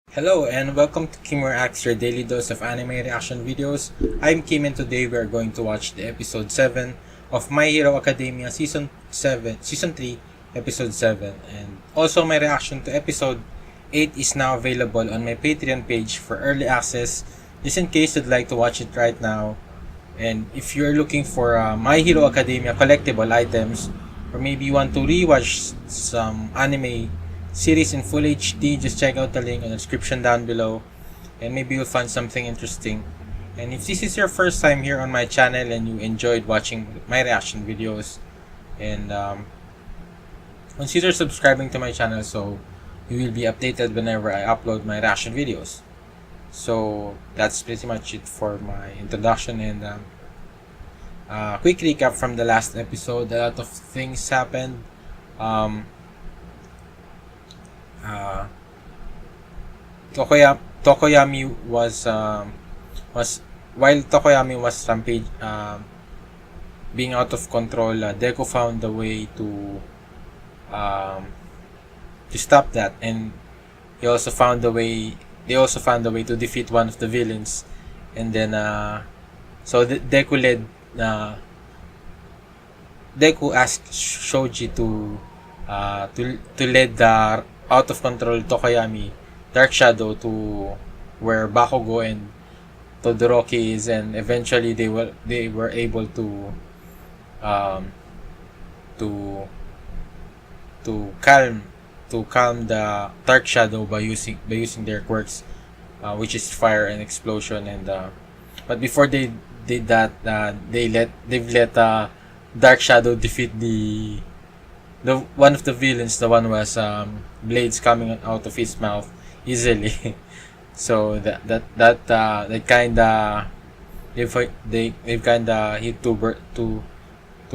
Hello and welcome to Kim Reacts, your daily dose of anime reaction videos. I'm Kim and today we are going to watch the episode 7 of My Hero Academia Season 3, Episode 7. And also my reaction to Episode 8 is now available on my Patreon page for early access, just in case you'd like to watch it right now. And if you're looking for My Hero Academia collectible items, or maybe you want to rewatch some anime series in full HD, just check out the link in the description down below and maybe you'll find something interesting. And if this is your first time here on my channel and you enjoyed watching my reaction videos, and consider subscribing to my channel so you will be updated whenever I upload my reaction videos. So that's pretty much it for my introduction and quick recap from the last episode. A lot of things happened. Tokoyami was while Tokoyami was rampage being out of control, Deku found a way to stop that, and he also found a way they also found a way to defeat one of the villains. And then Deku asked Shoji to lead the out of control Tokoyami Dark Shadow to where Bakugo and Todoroki is, and eventually they were able to calm the Dark Shadow by using their quirks, which is fire and explosion. And but before they did that, they've let Dark Shadow defeat the one of the villains. The one was blades coming out of his mouth easily. So that kinda they've kinda hit two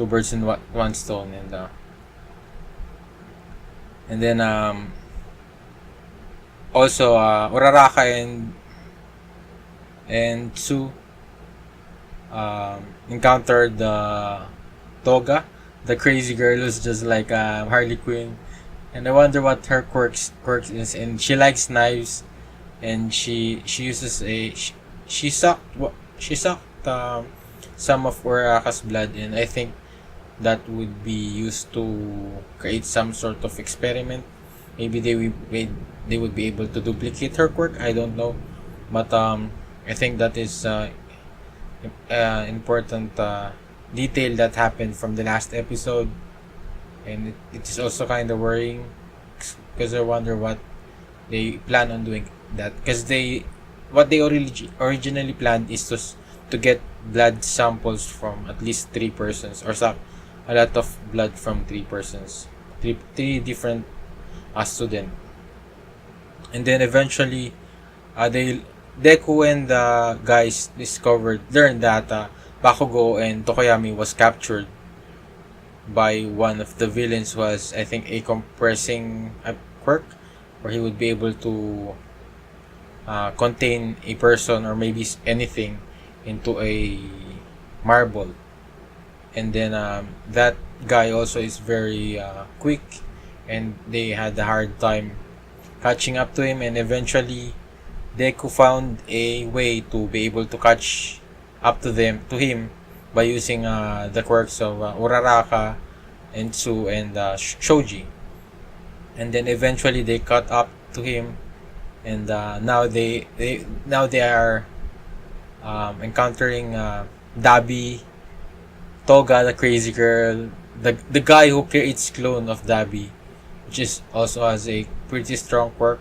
birds in one stone. And then also Uraraka and Tsu encountered Toga, the crazy girl who's just like Harley Quinn, and I wonder what her quirks is. And she likes knives, and she uses she sucked some of Uraraka's blood, and I think that would be used to create some sort of experiment. Maybe they would be able to duplicate her quirk. I don't know, but I think that is important detail that happened from the last episode, and it is also kind of worrying because I wonder what they plan on doing that, because what they originally planned is to get blood samples from at least 3 persons, or a lot of blood from 3 persons, three different students. And then eventually Deku and the guys learned that Bakugo and Tokoyami was captured by one of the villains, was I think a compressing quirk, where he would be able to contain a person or maybe anything into a marble. And then that guy also is very quick, and they had a hard time catching up to him. And eventually Deku found a way to be able to catch up to him by using the quirks of Uraraka and Tsu and Shoji. And then eventually they caught up to him, and now they are encountering Dabi, Toga, the crazy girl, the guy who creates clone of Dabi, which is also has a pretty strong quirk,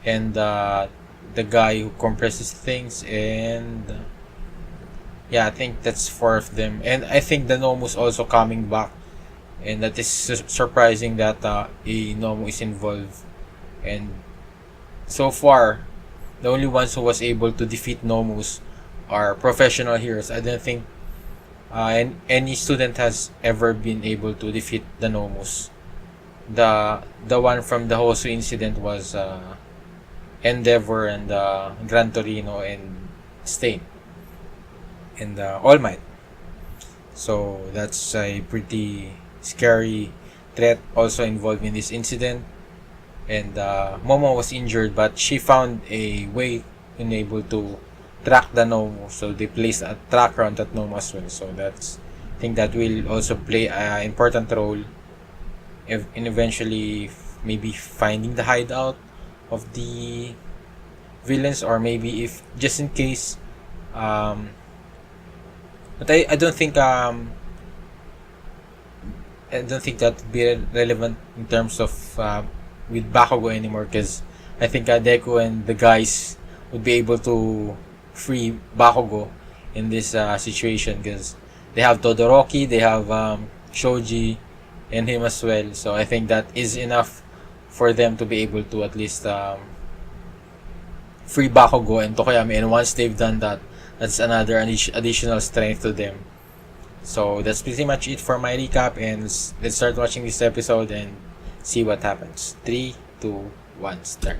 and the guy who compresses things. And yeah, I think that's 4 of them. And I think the Nomu's also coming back, and that is surprising that a Nomu is involved. And so far, the only ones who was able to defeat Nomus are professional heroes. I don't think any student has ever been able to defeat the Nomus. The one from the Hosu incident was Endeavor and Gran Torino and Stain and All Might. So that's a pretty scary threat also involved in this incident. and Momo was injured, but she found a way in able to track the Nomo, so they placed a tracker on that Nomo as well. So that's, I think that will also play an important role in eventually maybe finding the hideout of the villains, or maybe if just in case. But I don't think that would be relevant in terms of with Bakugo anymore, because I think Deku and the guys would be able to free Bakugo in this situation, because they have Todoroki, they have Shoji, and him as well. So I think that is enough for them to be able to at least free Bakugo and Tokoyami. And once they've done that, that's another additional strength to them. So that's pretty much it for my recap, and let's start watching this episode and see what happens. 3, 2, 1, start.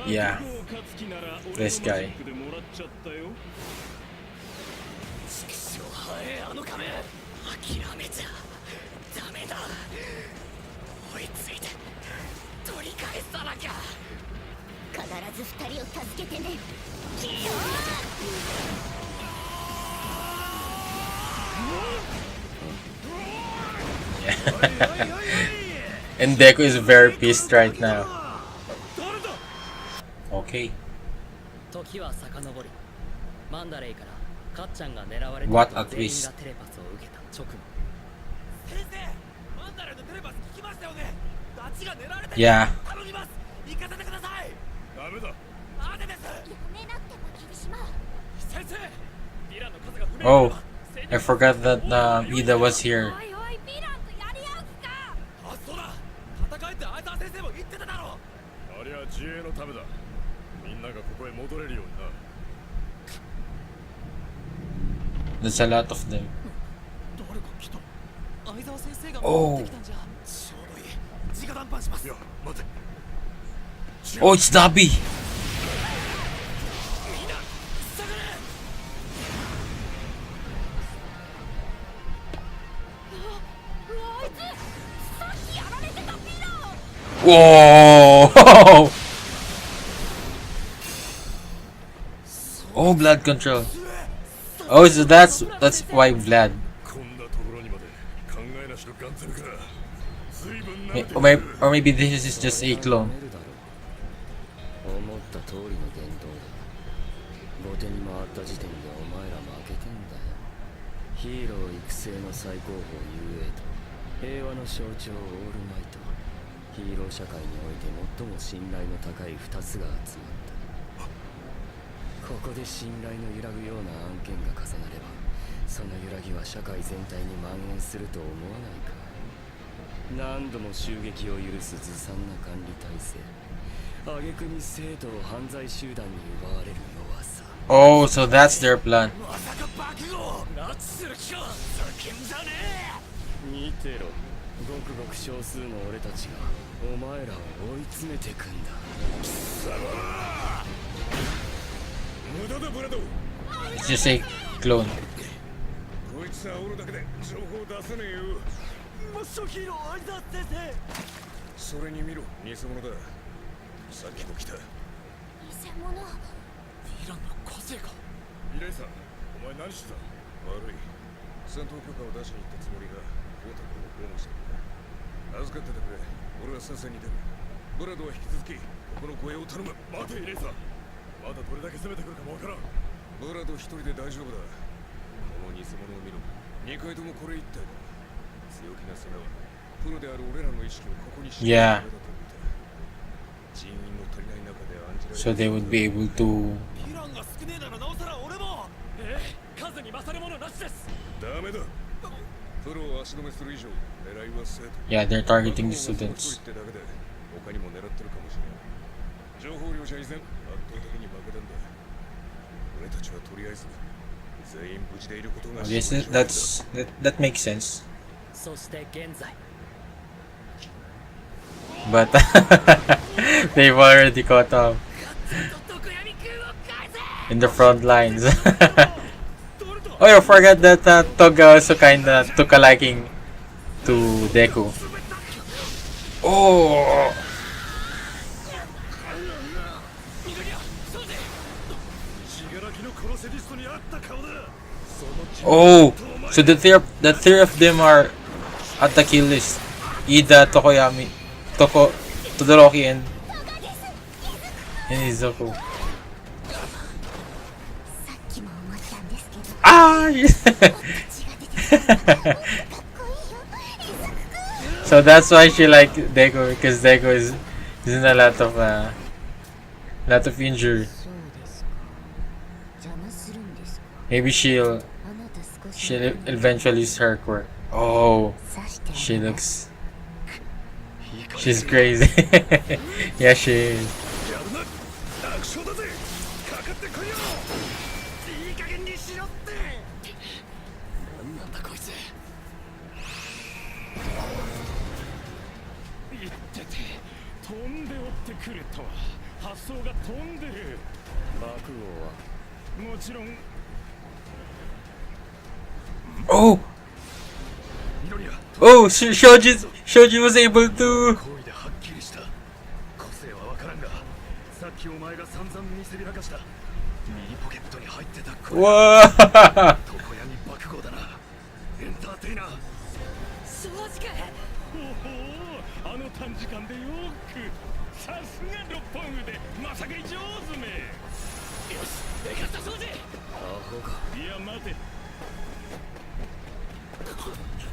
Yeah, this guy. And Deku is very pissed right now. Okay. What a twist. Yeah. Oh, I forgot that Ida was here. There's a lot of them. Oh. Oh, it's Nabi. Whoa! Oh, blood control. Oh, so that's why Vlad. Or maybe this is just a clone. Oh, so that's their plan. It's just a clone. Yeah. So they would be able to. Yeah, they're targeting the students. Yes, that makes sense. But they've already caught up in the front lines. Oh, I forgot that Toga also kinda took a liking to Deku. Oh! Oh! So the three of them are at the kill list. Ida, Tokoyami, Todoroki, and Izuku. Ah! So that's why she like Deku, because Deku is in a lot of injury. Maybe she'll eventually use her quirk. Oh, she's crazy. Yeah, she is. Oh! Oh, Shoji was able to. Whoa!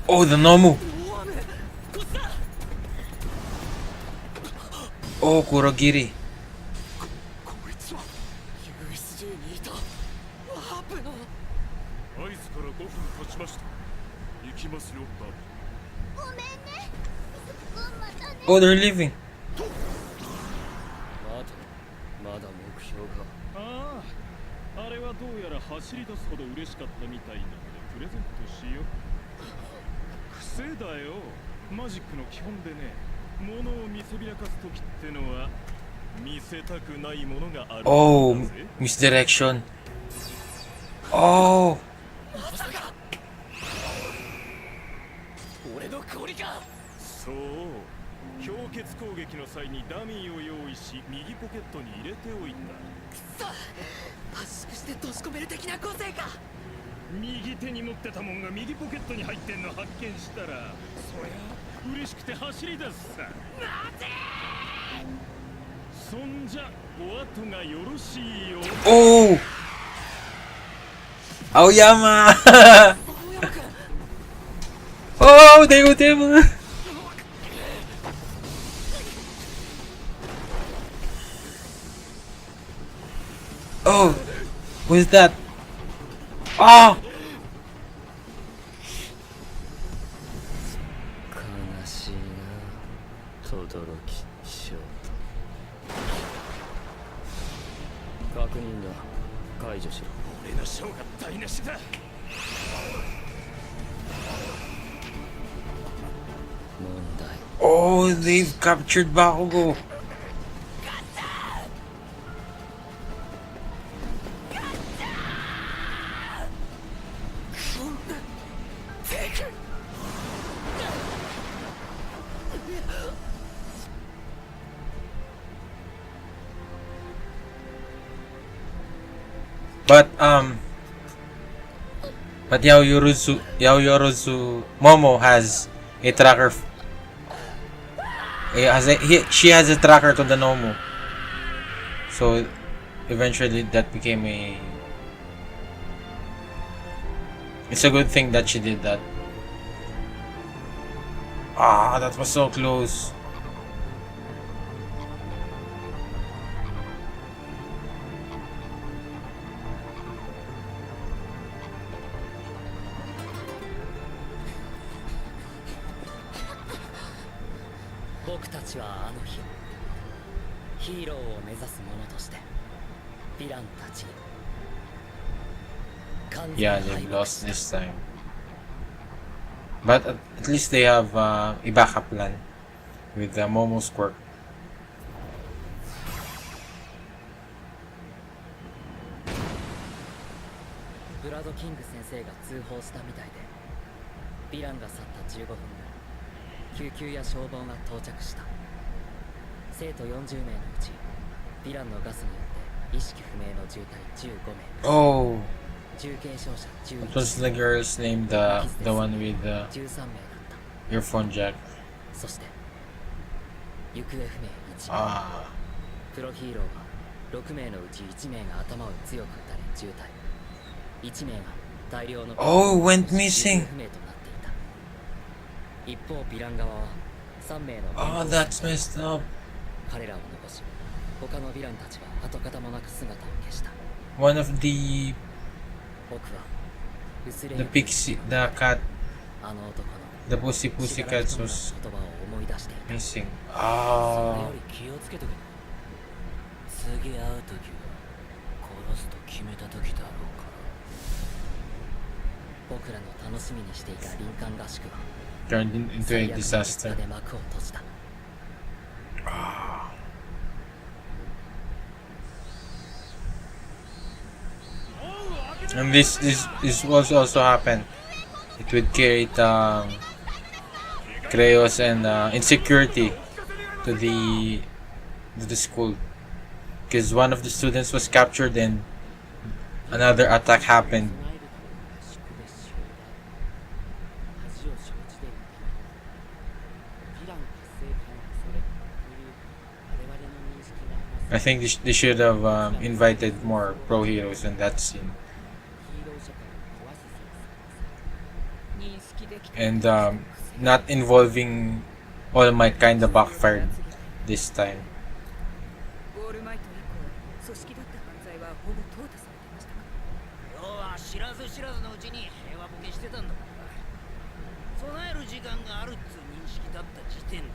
Oh, the Nomu. Oh, Kurogiri. Oh, they're leaving. Oh, misdirection. Oh. Oh! Aoyama! Oh, they go devil! Oh! What's that? Oh! Oh, they've captured Bakugo. But Yaoyorozu Momo has a tracker. She has a tracker to the Nomu. So eventually that became a. It's a good thing that she did that. Ah, that was so close. Yeah, they lost this time. But at least they have a backup plan with Momo's quirk. キング先生が通報したみたいで、ヴィランが去った15分後、救急や消防が到着した。生徒40名のうち、ヴィランのガスによって意識不明の重体15名。Oh, 重軽傷者 it 11 was the girl's name, the one with the 13名だった。 earphone jack. そして行方不明1名。 Ah, プロヒーローは6名のうち1名が頭を強く打たれ重体、1名が大量の oh, went 行方 missing. 不明となっていた。一方ヴィラン側は3名の Oh, that's messed up. 彼らを残し、他のヴィランたちは跡形もなく姿を消した。 One of the 僕は薄れ the ゆく pixie, the cat, あの男の the pussy cats was 言葉を思い出していた。 missing. それ Ah, より気をつけとけ。次会う時は殺すと決めた時だろうから。僕らの楽しみにしていた林間合宿は turned into 最 a 悪の結 disaster. 果で幕を閉じた。 And this was also happen. It would create chaos and insecurity to the school, because one of the students was captured and another attack happened. I think they should have invited more pro heroes in that scene. And not involving All Might kinda backfired this time. オールマイト以降、組織だった犯罪はほぼ淘汰されていましたか。要は知らず知らずのうちに平和ボケしてたんだもんな。備える時間があるっつう認識だった時点で。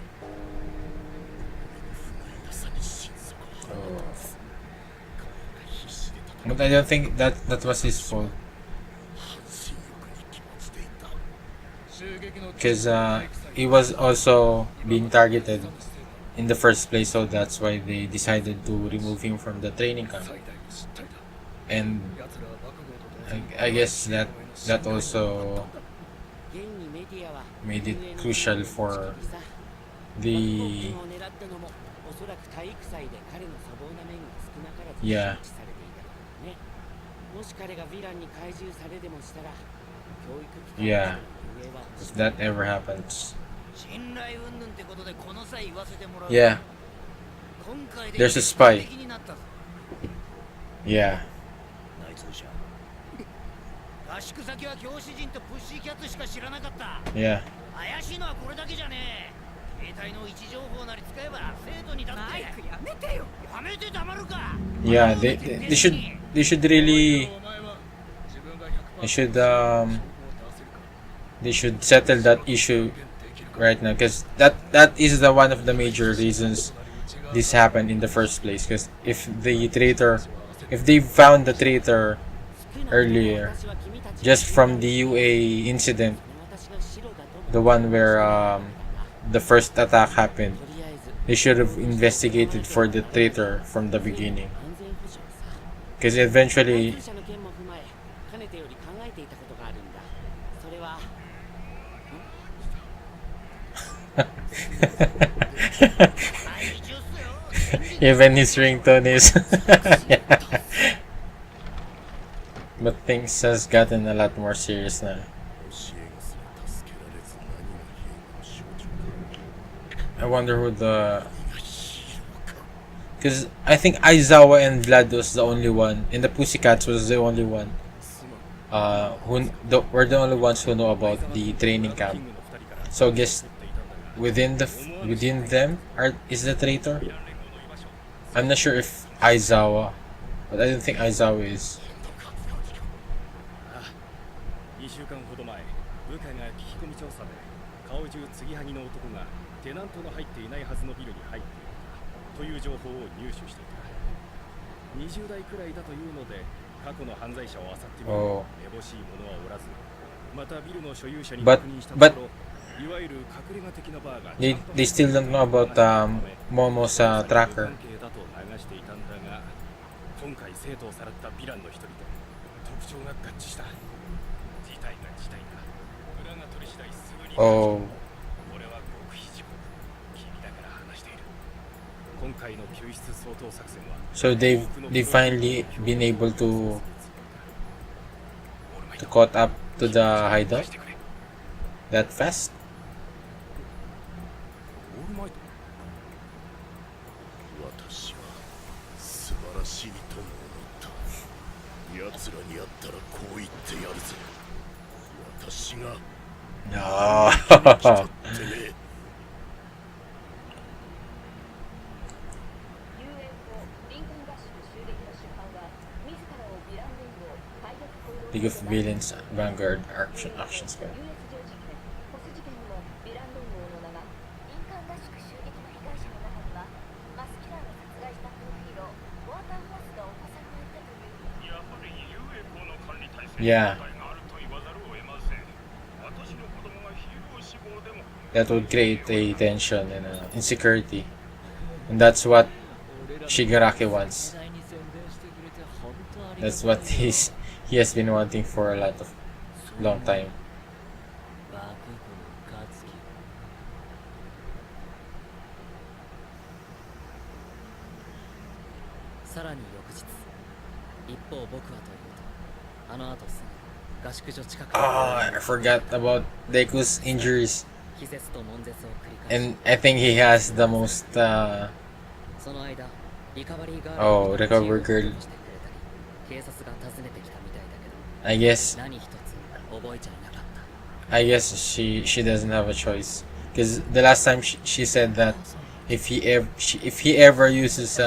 But I don't think that was his fault. Because he was also being targeted in the first place, so that's why they decided to remove him from the training camp. And I guess that also made it crucial for the yeah. Yeah, if that ever happens. Yeah, there's a spy. Yeah. 合宿先は教師陣とプッシーキャッツしか知らなかった。 Yeah. 怪しいのはこれだけじゃねえ。携帯の位置情報なり使えば生徒にだって。マイクやめてよ。やめて黙るか。 Yeah, they should really they should settle that issue right now, because that is the one of the major reasons this happened in the first place. Because if they found the traitor earlier, just from the UA incident, the one where the first attack happened, they should have investigated for the traitor from the beginning. Because eventually even his ringtone is yeah. But things has gotten a lot more serious now. I wonder who because I think Aizawa and Vlad was the only one, and the Pussycats was the only one were the only ones who know about the training camp. So I guess within them is the traitor. I'm not sure if Aizawa, but I don't think Aizawa is. 2週間ほど前、部下が聞き込み調査で顔中継ぎはぎの男がテナントの入っていないはずのビルに入っていたという情報を入手していた。20代くらいだというので、過去の犯罪者を漁ってみるとめぼしい者はおらず、またビルの所有者に確認したところ、いわゆる隠れ家的なバーが they still don't know about Momo's tracker. だと流していたんだが、今回生徒をさらったヴィランの一人と特徴が合致した。Oh, 俺は極秘事項君だから話している。今回の救出相当作戦は so they finally been able to caught up to the hideout that fast? オールマイト。私は素晴らしいとも思った。奴らに会ったらこう言ってやるぜ。私が No. 来ちゃってね。League of Villains Vanguard Action Squad. Yeah. That would create a tension and insecurity. And that's what Shigaraki wants. That's what he has been wanting for a long time. バークーの勝樹。さらに翌日、一方僕はというと、あの後すぐ合宿所近く Oh, I forgot about Deku's injuries. 気絶と悶絶を繰り返し、 And I think he has the most, その間、リカバリーガール Oh, の recover 知恵を girl. してくれたり、警察が訪ねてきたみたいだけど、 I guess 何一つ覚えちゃいなかった。 I guess she doesn't have a choice because the last time she said that if he ever uses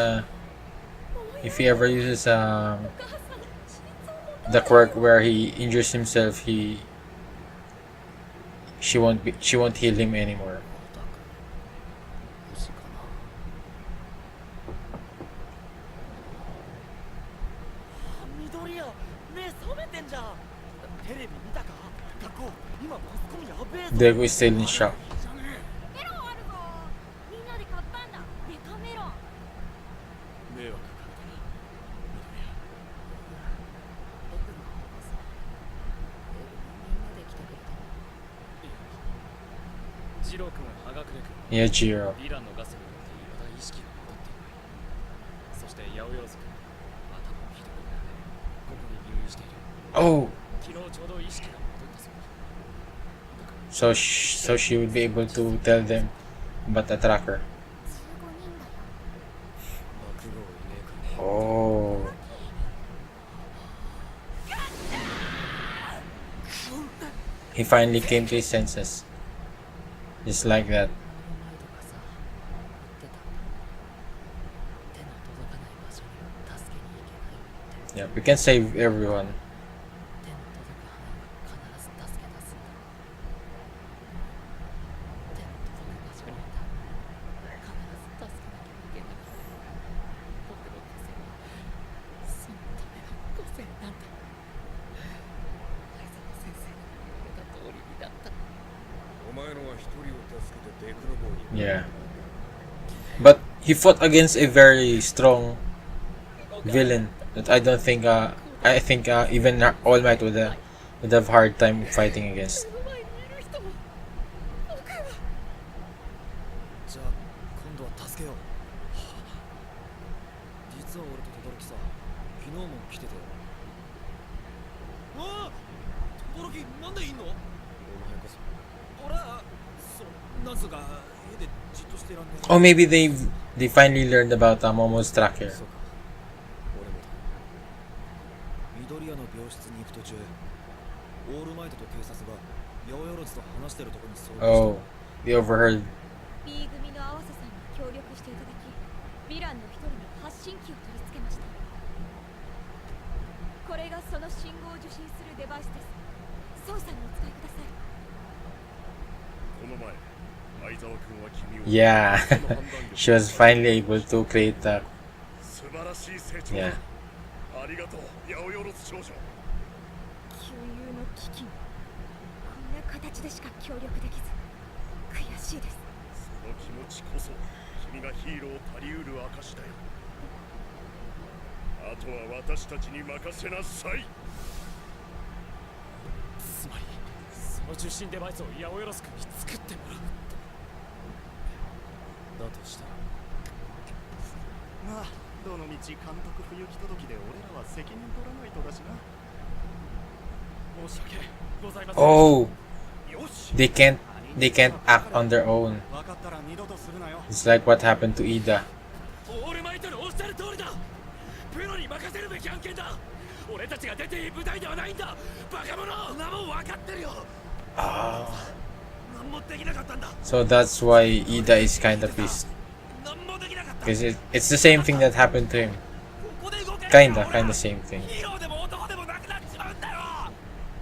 the quirk where he injures himself, she won't heal him anymore. 星かな。緑谷、目覚めてんじゃん。テレビ見たか？学校、今マスコミやべえぞ。 Deku is still in shock. メロンあるぞ。みんなで買ったんだ。デカメロン。迷惑かかったな。僕の方がさ、みんなで来てくれたの。ジロー君はがくれ君。 Yeah, Jiro. ヴィランのガスによって未だ意識が戻っていない。そして八百万君、頭をひどくなってここに入院している。 Oh, 昨日ちょうど意識が戻ったそうだ。 so she would be able to tell them about the tracker. 爆豪いねえかね。 Oh, he finally came to his senses, just like that. マイドがさ、言ってたんだ。手の届かない場所には助けに行けないって。 Yeah, we can save everyone. 手の届く範囲は必ず助け出すんだ。手の届く場所にいた必ず助けなきゃいけない。僕の個性はそのための個性なんだ。相沢先生の言われた通りになった。お前のは一人を助けてデクの方に。 Yeah, but he fought against a very strong villain that I don't think I think even All Might would have hard time fighting against. 目の前にいる人も僕は。じゃあ今度は助けよう。実は俺と轟さ、昨日も来てて。ああ、轟なんでいんの？お前こそ。俺はなんすか家でじっとしてらんねえ。 Oh, maybe they finally learned about Momo's tracker. そうか。俺もだ。緑谷の病室に行く途中、オールマイトと警察が八百万と話してるとこに遭遇した。 Oh, they overheard. B 組の合わせさんに協力していただき、ヴィランの一人に発信機を取り付けました。これがその信号を受信するデバイスです。操作にお使いください。この前、相沢君は君を Yeah, その判断力 she was finally able to create a 素晴らしい成長 yeah. だ。ありがとう、八百万少女。旧友の危機にこんな形でしか協力できず悔しいです。その気持ちこそ君がヒーローたりうる証だよ。あとは私たちに任せなさい。つまりそ受信デバイスを八百万君に作ってもらうだとしたらまあどの道監督不行き届きで俺らは責任取らないとだしな。申し訳ございません。 Oh, よし they can't act on their own. 分かったら二度とするなよ。 It's like what happened to Ida. オールマイトのおっしゃる通りだ。プロに任せるべき案件だ。俺たちが出ていい舞台ではないんだ。バカ者。なもん分かってるよ。Ah, 何もできなかったんだ。 so that's why Ida is kind of pissed. 何もできなかった。 Because it's the same thing that happened to him. ここで動け。 Kinda same thing. ヒーローでも男でもなくなっちまうんだよ。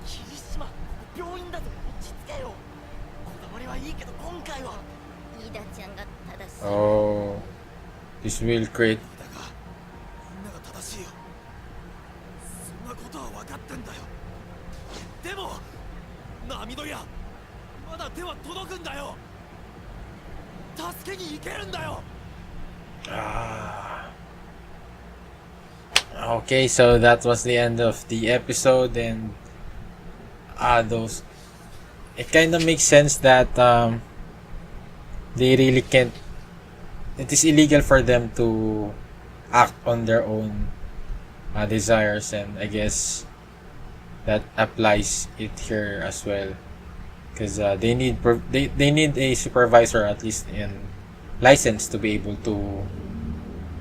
霧島病院だぞ。落ち着けよ。こだわりはいいけど今回は飯田ちゃんが正しい。 Oh, this will create. だがみんなが正しいよ。そんなことは分かってんだよ。でもなあ緑谷、まだ手は届くんだよ。助けに行けるんだよ。 Ah. Okay, so that was the end of the episode, and those. It kind of makes sense that they really can't. It is illegal for them to act on their own desires, and I guess that applies it here as well, because they need a supervisor, at least in license, to be able to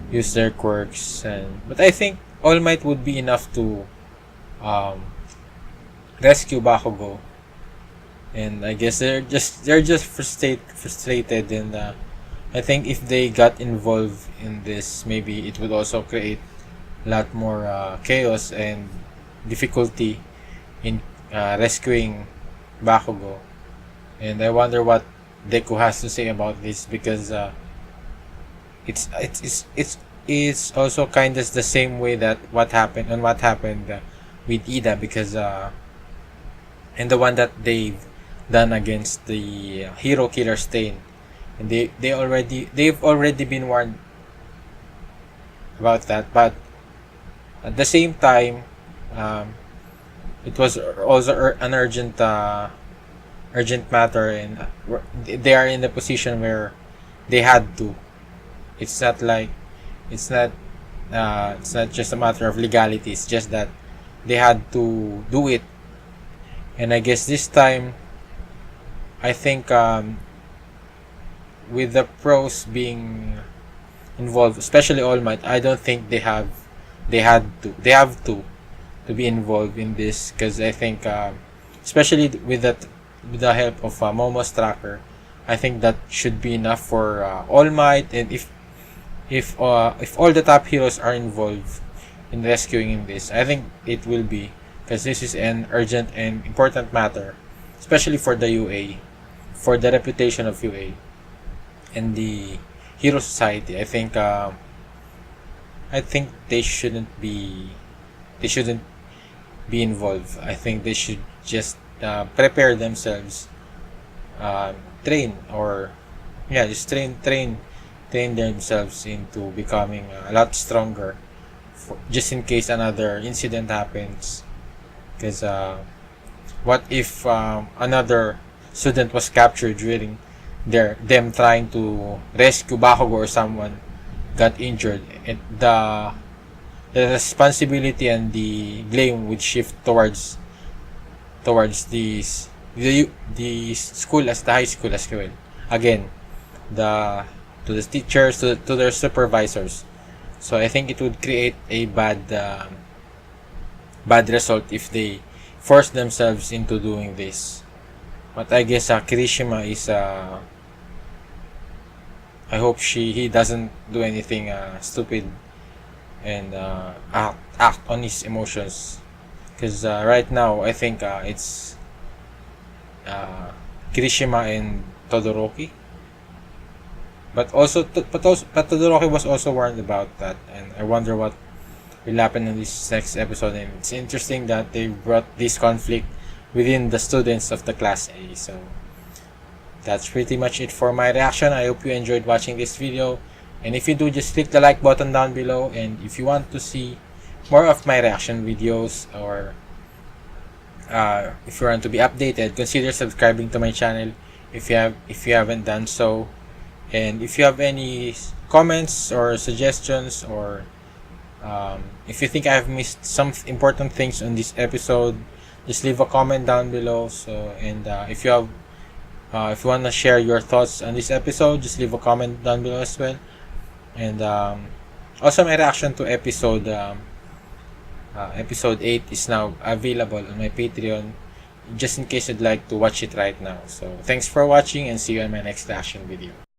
use their quirks. But I think All Might would be enough to rescue Bakugo, and I guess they're just frustrated, and I think if they got involved in this, maybe it would also create a lot more chaos and difficulty in rescuing Bakugo. And I wonder what Deku has to say about this, because it's also kind of the same way that what happened with Ida, because and the one that they've done against the hero killer Stain, and they've already been warned about that, but at the same time it was also an urgent matter, and they are in a position where they had to. It's not just a matter of legality. It's just that they had to do it. And I guess this time, I think with the pros being involved, especially All Might, I don't think they have to be involved in this, because I think especially with the help of Momo's tracker, I think that should be enough for All Might. And if all the top heroes are involved in rescuing in this, I think it will be, because this is an urgent and important matter, especially for the UA, for the reputation of UA and the Hero Society. I think they shouldn't be involved. I think they should just prepare themselves, train themselves into becoming a lot stronger, just in case another incident happens. Because what if another student was captured during them trying to rescue Bakugo, or someone got injured, and the responsibility and the blame would shift towards the school, as the high school as well. Again, to the teachers, to their supervisors. So I think it would create a bad result if they force themselves into doing this. But I guess Kirishima is I hope he doesn't do anything stupid and act on his emotions, because right now I think it's Kirishima and Todoroki. But Todoroki was also warned about that, and I wonder what will happen in this next episode. And it's interesting that they brought this conflict within the students of the Class A. So that's pretty much it for my reaction. I hope you enjoyed watching this video, and if you do, just click the like button down below. And if you want to see more of my reaction videos, or if you want to be updated, consider subscribing to my channel if you haven't done so. And if you have any comments or suggestions, or if you think I have missed some important things on this episode, just leave a comment down below. So, and if you want to share your thoughts on this episode, just leave a comment down below as well. And also, my reaction to episode 8 is now available on my Patreon, just in case you'd like to watch it right now. So thanks for watching, and see you in my next reaction video.